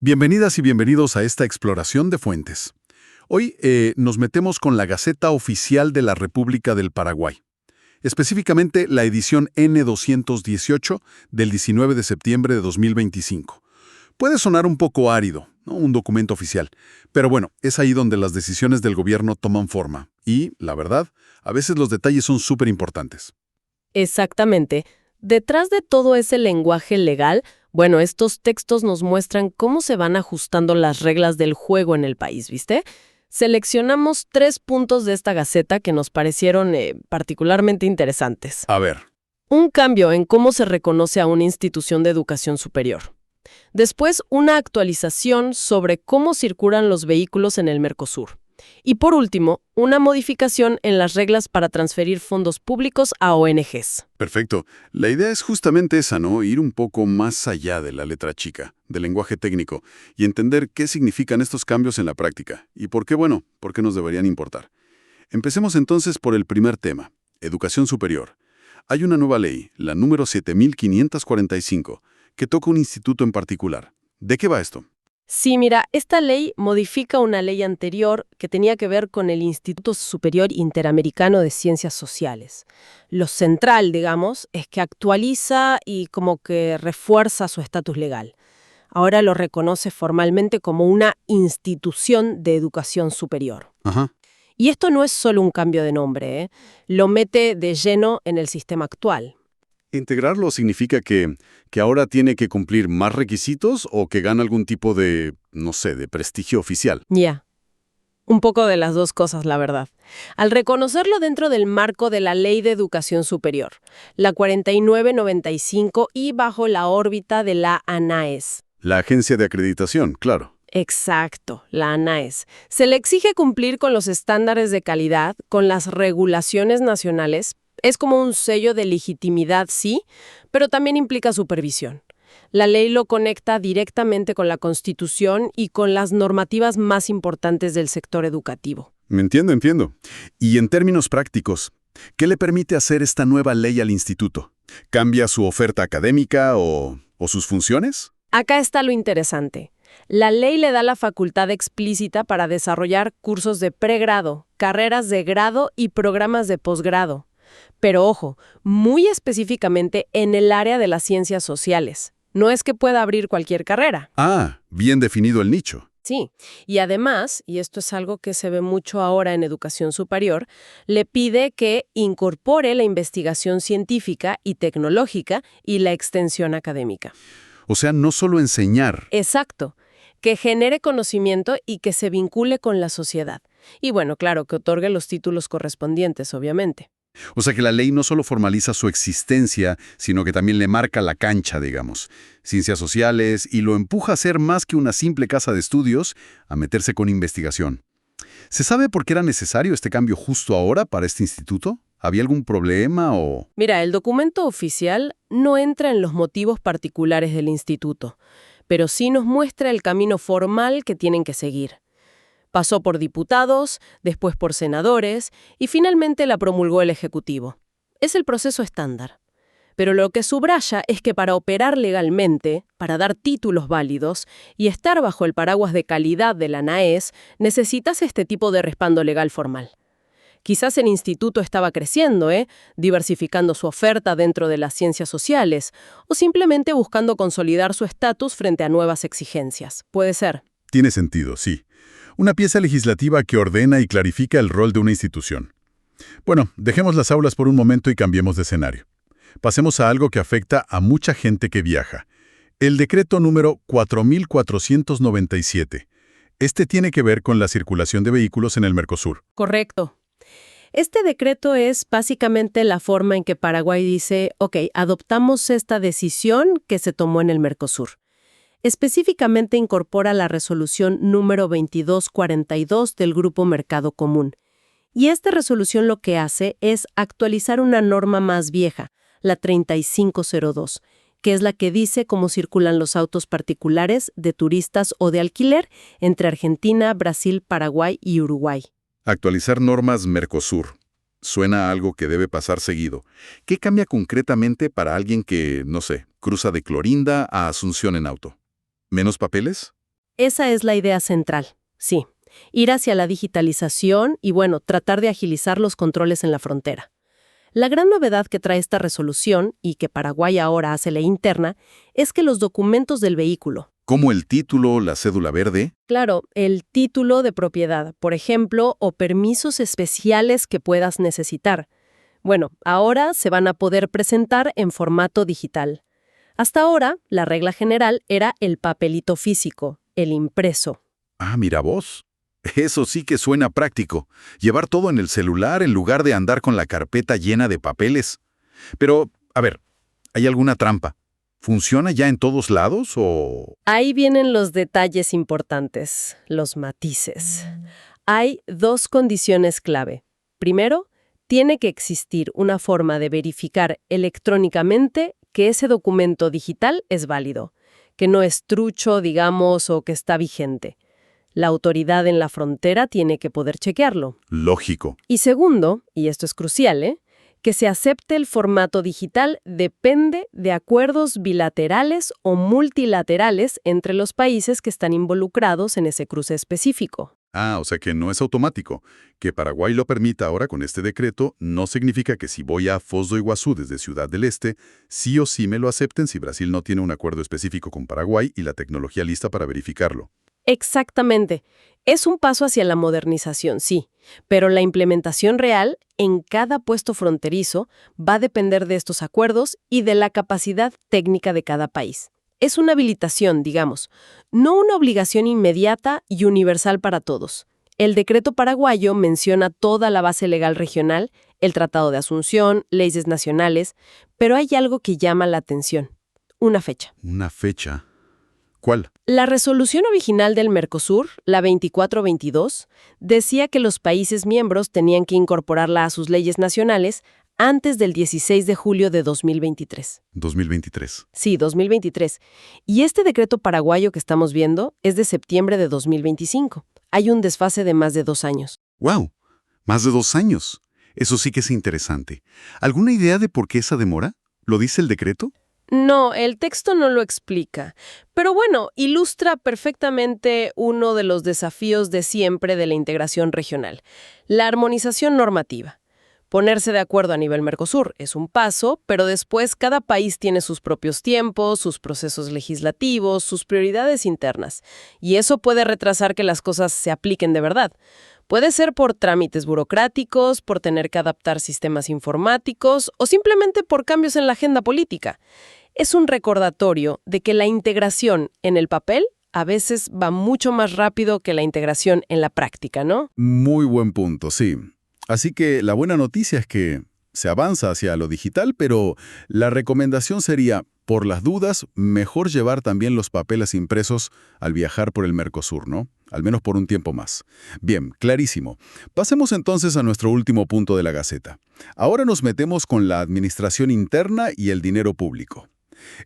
Bienvenidas y bienvenidos a esta exploración de fuentes. Hoy nos metemos con la Gaceta Oficial de la República del Paraguay, específicamente la edición N218 del 19 de septiembre de 2025. Puede sonar un poco árido, ¿no? Un documento oficial, pero bueno, es ahí donde las decisiones del gobierno toman forma y, la verdad, a veces los detalles son súper importantes. Exactamente. Detrás de todo ese lenguaje legal, bueno, estos textos nos muestran cómo se van ajustando las reglas del juego en el país, ¿viste? Seleccionamos 3 puntos de esta gaceta que nos parecieron particularmente interesantes. A ver. Un cambio en cómo se reconoce a una institución de educación superior. Después, una actualización sobre cómo circulan los vehículos en el Mercosur. Y por último, una modificación en las reglas para transferir fondos públicos a ONGs. Perfecto. La idea es justamente esa, ¿no? Ir un poco más allá de la letra chica, del lenguaje técnico, y entender qué significan estos cambios en la práctica. Y por qué, bueno, por qué nos deberían importar. Empecemos entonces por el primer tema, educación superior. Hay una nueva ley, la número 7545, que toca un instituto en particular. ¿De qué va esto? Sí, mira, esta ley modifica una ley anterior que tenía que ver con el Instituto Superior Interamericano de Ciencias Sociales. Lo central, digamos, es que actualiza y como que refuerza su estatus legal. Ahora lo reconoce formalmente como una institución de educación superior. Ajá. Y esto no es solo un cambio de nombre, ¿eh? Lo mete de lleno en el sistema actual. ¿Integrarlo significa que ahora tiene que cumplir más requisitos o que gana algún tipo de, no sé, de prestigio oficial? Ya. Un poco de las dos cosas, la verdad. Al reconocerlo dentro del marco de la Ley de Educación Superior, la 4995 y bajo la órbita de la ANAES. La agencia de acreditación, claro. Exacto, la ANAES. Se le exige cumplir con los estándares de calidad, con las regulaciones nacionales. Es como un sello de legitimidad, sí, pero también implica supervisión. La ley lo conecta directamente con la Constitución y con las normativas más importantes del sector educativo. Me entiendo. Y en términos prácticos, ¿qué le permite hacer esta nueva ley al instituto? ¿Cambia su oferta académica o sus funciones? Acá está lo interesante. La ley le da la facultad explícita para desarrollar cursos de pregrado, carreras de grado y programas de posgrado. Pero ojo, muy específicamente en el área de las ciencias sociales. No es que pueda abrir cualquier carrera. Ah, bien definido el nicho. Sí, y además, y esto es algo que se ve mucho ahora en educación superior, le pide que incorpore la investigación científica y tecnológica y la extensión académica. O sea, no solo enseñar. Exacto, que genere conocimiento y que se vincule con la sociedad. Y bueno, claro, que otorgue los títulos correspondientes, obviamente. O sea que la ley no solo formaliza su existencia, sino que también le marca la cancha, digamos. Ciencias sociales, y lo empuja a ser más que una simple casa de estudios, a meterse con investigación. ¿Se sabe por qué era necesario este cambio justo ahora para este instituto? ¿Había algún problema o...? Mira, el documento oficial no entra en los motivos particulares del instituto, pero sí nos muestra el camino formal que tienen que seguir. Pasó por diputados, después por senadores y finalmente la promulgó el Ejecutivo. Es el proceso estándar. Pero lo que subraya es que para operar legalmente, para dar títulos válidos y estar bajo el paraguas de calidad de la ANAES, necesitas este tipo de respaldo legal formal. Quizás el instituto estaba creciendo, diversificando su oferta dentro de las ciencias sociales, o simplemente buscando consolidar su estatus frente a nuevas exigencias. Puede ser. Tiene sentido, sí. Una pieza legislativa que ordena y clarifica el rol de una institución. Bueno, dejemos las aulas por un momento y cambiemos de escenario. Pasemos a algo que afecta a mucha gente que viaja. El decreto número 4497. Este tiene que ver con la circulación de vehículos en el Mercosur. Correcto. Este decreto es básicamente la forma en que Paraguay dice, ok, adoptamos esta decisión que se tomó en el Mercosur. Específicamente incorpora la resolución número 2242 del Grupo Mercado Común. Y esta resolución lo que hace es actualizar una norma más vieja, la 3502, que es la que dice cómo circulan los autos particulares de turistas o de alquiler entre Argentina, Brasil, Paraguay y Uruguay. Actualizar normas Mercosur. Suena a algo que debe pasar seguido. ¿Qué cambia concretamente para alguien que, no sé, cruza de Clorinda a Asunción en auto? ¿Menos papeles? Esa es la idea central, sí. Ir hacia la digitalización y, bueno, tratar de agilizar los controles en la frontera. La gran novedad que trae esta resolución, y que Paraguay ahora hace ley interna, es que los documentos del vehículo, ¿Como el título, la cédula verde? claro, el título de propiedad, por ejemplo, o permisos especiales que puedas necesitar, bueno, ahora se van a poder presentar en formato digital. Hasta ahora, la regla general era el papelito físico, el impreso. Ah, mira vos. Eso sí que suena práctico. Llevar todo en el celular en lugar de andar con la carpeta llena de papeles. Pero, a ver, ¿hay alguna trampa? ¿Funciona ya en todos lados o...? Ahí vienen los detalles importantes, los matices. Hay dos condiciones clave. Primero, tiene que existir una forma de verificar electrónicamente que ese documento digital es válido, que no es trucho, digamos, o que está vigente. La autoridad en la frontera tiene que poder chequearlo. Lógico. Y segundo, y esto es crucial, que se acepte el formato digital depende de acuerdos bilaterales o multilaterales entre los países que están involucrados en ese cruce específico. Ah, o sea que no es automático. Que Paraguay lo permita ahora con este decreto no significa que si voy a Foz do Iguazú desde Ciudad del Este, sí o sí me lo acepten si Brasil no tiene un acuerdo específico con Paraguay y la tecnología lista para verificarlo. Exactamente. Es un paso hacia la modernización, sí, pero la implementación real en cada puesto fronterizo va a depender de estos acuerdos y de la capacidad técnica de cada país. Es una habilitación, digamos, no una obligación inmediata y universal para todos. El decreto paraguayo menciona toda la base legal regional, el Tratado de Asunción, leyes nacionales, pero hay algo que llama la atención: una fecha. ¿Una fecha? ¿Cuál? La resolución original del Mercosur, la 2422, decía que los países miembros tenían que incorporarla a sus leyes nacionales antes del 16 de julio de 2023. 2023. Sí, 2023. Y este decreto paraguayo que estamos viendo es de septiembre de 2025. Hay un desfase de más de 2 años. ¡Wow! Más de 2 años. Eso sí que es interesante. ¿Alguna idea de por qué esa demora? ¿Lo dice el decreto? No, el texto no lo explica. Pero bueno, ilustra perfectamente uno de los desafíos de siempre de la integración regional: la armonización normativa. Ponerse de acuerdo a nivel Mercosur es un paso, pero después cada país tiene sus propios tiempos, sus procesos legislativos, sus prioridades internas. Y eso puede retrasar que las cosas se apliquen de verdad. Puede ser por trámites burocráticos, por tener que adaptar sistemas informáticos o simplemente por cambios en la agenda política. Es un recordatorio de que la integración en el papel a veces va mucho más rápido que la integración en la práctica, ¿no? Muy buen punto, sí. Así que la buena noticia es que se avanza hacia lo digital, pero la recomendación sería, por las dudas, mejor llevar también los papeles impresos al viajar por el Mercosur, ¿no? Al menos por un tiempo más. Bien, clarísimo. Pasemos entonces a nuestro último punto de la Gaceta. Ahora nos metemos con la administración interna y el dinero público.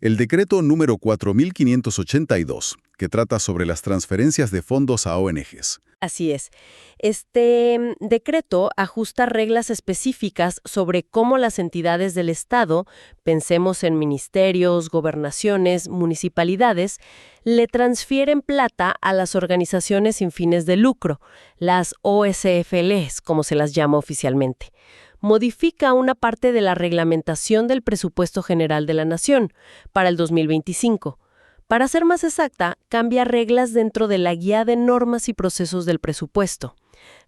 El decreto número 4582, que trata sobre las transferencias de fondos a ONGs. Así es. Este decreto ajusta reglas específicas sobre cómo las entidades del Estado, pensemos en ministerios, gobernaciones, municipalidades, le transfieren plata a las organizaciones sin fines de lucro, las OSFLs, como se las llama oficialmente. Modifica una parte de la reglamentación del presupuesto general de la Nación para el 2025. Para ser más exacta, cambia reglas dentro de la guía de normas y procesos del presupuesto.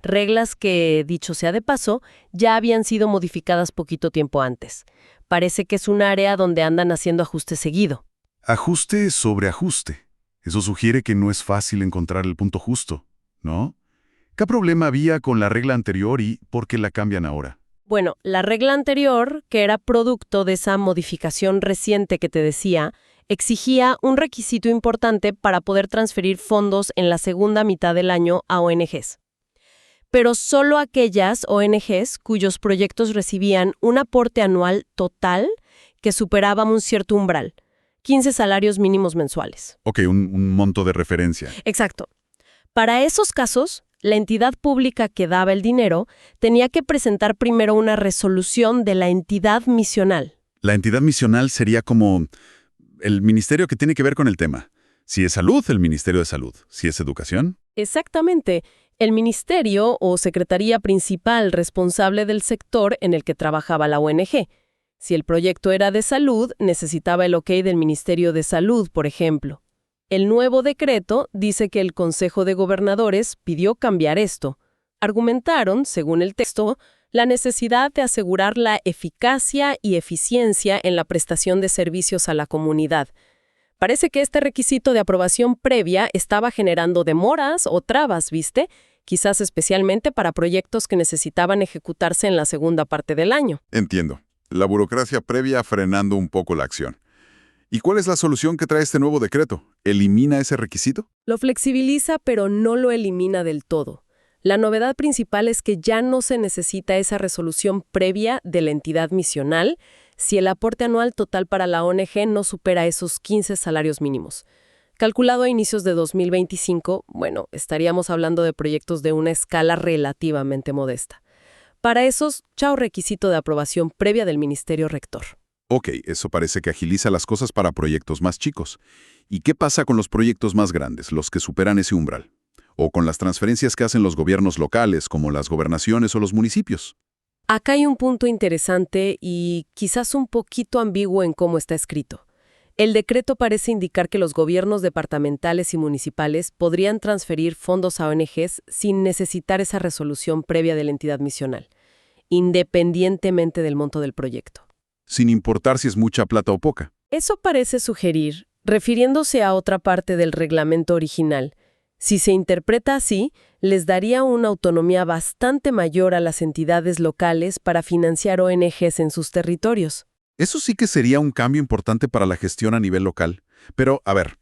Reglas que, dicho sea de paso, ya habían sido modificadas poquito tiempo antes. Parece que es un área donde andan haciendo ajuste seguido. Ajuste sobre ajuste. Eso sugiere que no es fácil encontrar el punto justo, ¿no? ¿Qué problema había con la regla anterior y por qué la cambian ahora? Bueno, la regla anterior, que era producto de esa modificación reciente que te decía, exigía un requisito importante para poder transferir fondos en la segunda mitad del año a ONGs. Pero solo aquellas ONGs cuyos proyectos recibían un aporte anual total que superaba un cierto umbral, 15 salarios mínimos mensuales. Ok, un monto de referencia. Exacto. Para esos casos, la entidad pública que daba el dinero tenía que presentar primero una resolución de la entidad misional. La entidad misional sería como el ministerio que tiene que ver con el tema. Si es salud, el Ministerio de Salud. Si es educación. Exactamente. El ministerio o secretaría principal responsable del sector en el que trabajaba la ONG. Si el proyecto era de salud, necesitaba el ok del Ministerio de Salud, por ejemplo. El nuevo decreto dice que el Consejo de Gobernadores pidió cambiar esto. Argumentaron, según el texto, la necesidad de asegurar la eficacia y eficiencia en la prestación de servicios a la comunidad. Parece que este requisito de aprobación previa estaba generando demoras o trabas, ¿viste? Quizás especialmente para proyectos que necesitaban ejecutarse en la segunda parte del año. Entiendo. La burocracia previa frenando un poco la acción. ¿Y cuál es la solución que trae este nuevo decreto? ¿Elimina ese requisito? Lo flexibiliza, pero no lo elimina del todo. La novedad principal es que ya no se necesita esa resolución previa de la entidad misional si el aporte anual total para la ONG no supera esos 15 salarios mínimos. Calculado a inicios de 2025, estaríamos hablando de proyectos de una escala relativamente modesta. Para esos, chao requisito de aprobación previa del Ministerio Rector. Ok, eso parece que agiliza las cosas para proyectos más chicos. ¿Y qué pasa con los proyectos más grandes, los que superan ese umbral? ¿O con las transferencias que hacen los gobiernos locales, como las gobernaciones o los municipios? Acá hay un punto interesante y quizás un poquito ambiguo en cómo está escrito. El decreto parece indicar que los gobiernos departamentales y municipales podrían transferir fondos a ONGs sin necesitar esa resolución previa de la entidad misional, independientemente del monto del proyecto. Sin importar si es mucha plata o poca. Eso parece sugerir, refiriéndose a otra parte del reglamento original, si se interpreta así, les daría una autonomía bastante mayor a las entidades locales para financiar ONGs en sus territorios. Eso sí que sería un cambio importante para la gestión a nivel local. Pero, a ver,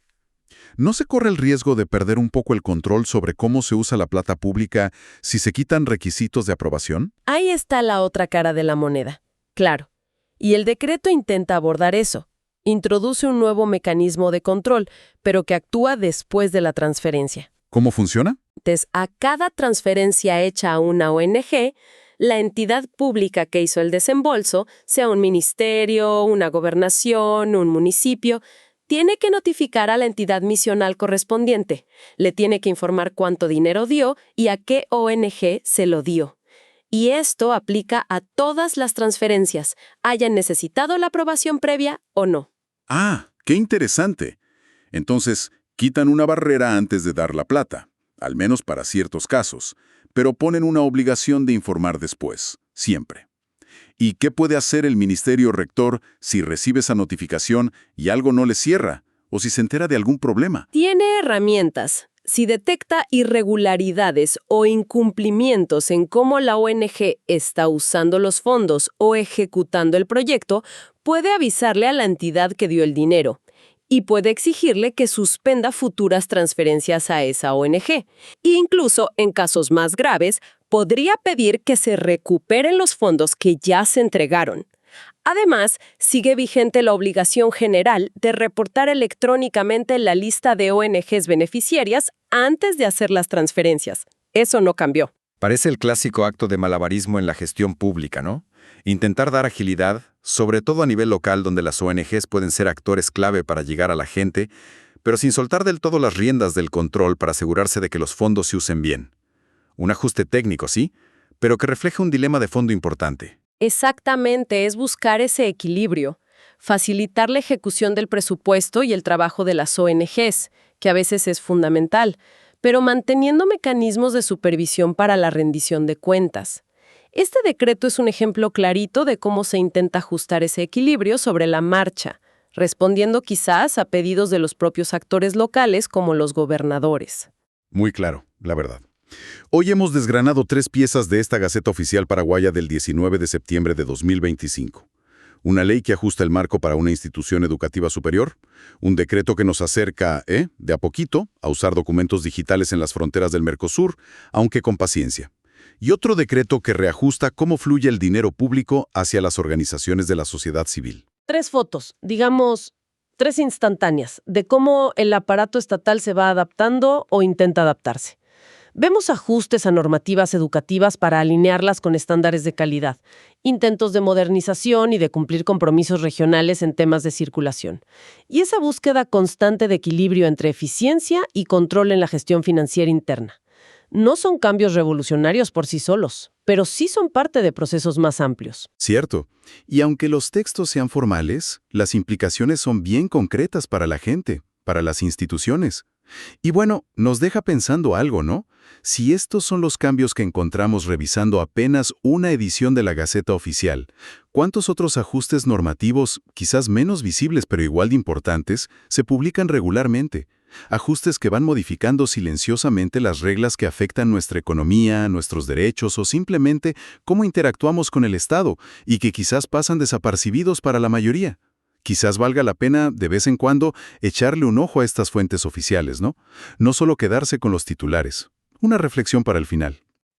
¿no se corre el riesgo de perder un poco el control sobre cómo se usa la plata pública si se quitan requisitos de aprobación? Ahí está la otra cara de la moneda. Claro. Y el decreto intenta abordar eso. Introduce un nuevo mecanismo de control, pero que actúa después de la transferencia. ¿Cómo funciona? Entonces, a cada transferencia hecha a una ONG, la entidad pública que hizo el desembolso, sea un ministerio, una gobernación, un municipio, tiene que notificar a la entidad misional correspondiente. Le tiene que informar cuánto dinero dio y a qué ONG se lo dio. Y esto aplica a todas las transferencias, hayan necesitado la aprobación previa o no. Ah, qué interesante. Entonces, quitan una barrera antes de dar la plata, al menos para ciertos casos, pero ponen una obligación de informar después, siempre. ¿Y qué puede hacer el Ministerio Rector si recibe esa notificación y algo no le cierra, o si se entera de algún problema? Tiene herramientas. Si detecta irregularidades o incumplimientos en cómo la ONG está usando los fondos o ejecutando el proyecto, puede avisarle a la entidad que dio el dinero y puede exigirle que suspenda futuras transferencias a esa ONG. E incluso, en casos más graves, podría pedir que se recuperen los fondos que ya se entregaron. Además, sigue vigente la obligación general de reportar electrónicamente la lista de ONGs beneficiarias antes de hacer las transferencias. Eso no cambió. Parece el clásico acto de malabarismo en la gestión pública, ¿no? Intentar dar agilidad, sobre todo a nivel local donde las ONGs pueden ser actores clave para llegar a la gente, pero sin soltar del todo las riendas del control para asegurarse de que los fondos se usen bien. Un ajuste técnico, sí, pero que refleja un dilema de fondo importante. Exactamente, es buscar ese equilibrio, facilitar la ejecución del presupuesto y el trabajo de las ONGs, que a veces es fundamental, pero manteniendo mecanismos de supervisión para la rendición de cuentas. Este decreto es un ejemplo clarito de cómo se intenta ajustar ese equilibrio sobre la marcha, respondiendo quizás a pedidos de los propios actores locales como los gobernadores. Muy claro, la verdad. Hoy hemos desgranado 3 piezas de esta Gaceta Oficial Paraguaya del 19 de septiembre de 2025. Una ley que ajusta el marco para una institución educativa superior, un decreto que nos acerca, de a poquito, a usar documentos digitales en las fronteras del Mercosur, aunque con paciencia. Y otro decreto que reajusta cómo fluye el dinero público hacia las organizaciones de la sociedad civil. 3 fotos, digamos, 3 instantáneas, de cómo el aparato estatal se va adaptando o intenta adaptarse. Vemos ajustes a normativas educativas para alinearlas con estándares de calidad, intentos de modernización y de cumplir compromisos regionales en temas de circulación. Y esa búsqueda constante de equilibrio entre eficiencia y control en la gestión financiera interna. No son cambios revolucionarios por sí solos, pero sí son parte de procesos más amplios. Cierto. Y aunque los textos sean formales, las implicaciones son bien concretas para la gente, para las instituciones. Y bueno, nos deja pensando algo, ¿no? Si estos son los cambios que encontramos revisando apenas una edición de la Gaceta Oficial, ¿cuántos otros ajustes normativos, quizás menos visibles pero igual de importantes, se publican regularmente? Ajustes que van modificando silenciosamente las reglas que afectan nuestra economía, nuestros derechos o simplemente cómo interactuamos con el Estado y que quizás pasan desapercibidos para la mayoría. Quizás valga la pena, de vez en cuando, echarle un ojo a estas fuentes oficiales, ¿no? No solo quedarse con los titulares. Una reflexión para el final.